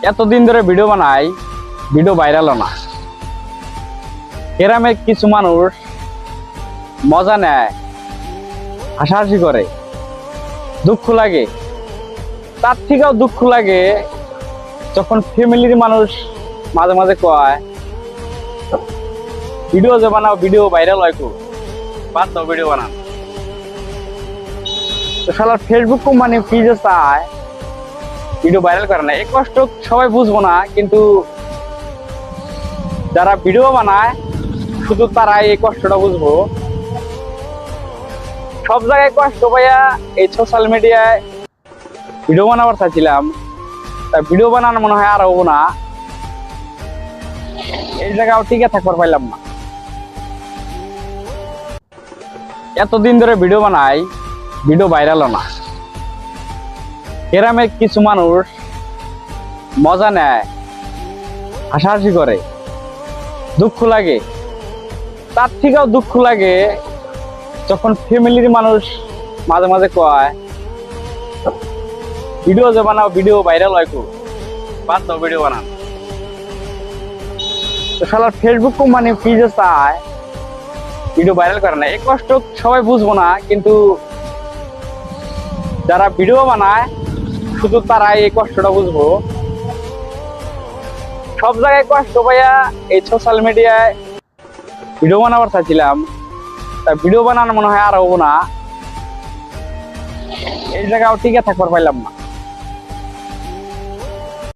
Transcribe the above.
এতদিন ধরে ভিডিও বানাই, ভিডিও ভাইরাল না। গ্রামের কিছু মানুষ মজা নেয়, হাসাহাসি করে, দুঃখ লাগে। তার থেকেও দুঃখ লাগে যখন ফ্যামিলির মানুষ মাঝে মাঝে কয় ভিডিও যে বানাও, ভিডিও ভাইরাল হয়, খুব বাদ দাও ভিডিও বানান। তো শালার ফেসবুক কোম্পানি কি যে চায় ভিডিও ভাইরাল করে না। এই কষ্ট সবাই বুঝবো না, কিন্তু যারা ভিডিও বানায় শুধু তারাই এই কষ্টটা বুঝবো। সব জায়গায় কষ্ট পাইয়া এই সোশ্যাল মিডিয়ায় ভিডিও বানাবার চাইছিলাম, তা ভিডিও বানানো মনে হয় আর হবো না। এই জায়গাও টিকে থাকবার পাইলাম না। এতদিন ধরে ভিডিও বানাই, ভিডিও ভাইরাল না। গ্রামের কিছু মানুষ মজা নেয়, হাসাহাসি করে, দুঃখ লাগে। তার থেকেও দুঃখ লাগে যখন ফ্যামিলির মানুষ মাঝে মাঝে কয় ভিডিও যে বানাও, ভিডিও ভাইরাল হয়, খুব বাদ দাও ভিডিও বানান। তো শালার ফেসবুক কোম্পানি কি যে চায় ভিডিও ভাইরাল করে না। এই কষ্ট সবাই বুঝবো না, কিন্তু যারা ভিডিও বানায় শুধু তারাই এই কষ্টটা বুঝবো। সব জায়গায় কষ্ট পাইয়া এই সোশ্যাল মিডিয়ায় ভিডিও বানাবার চাইছিলাম, তা ভিডিও বানানো মনে হয় আর হবো না। এই জায়গাও টিকে থাকবার পাইলাম না।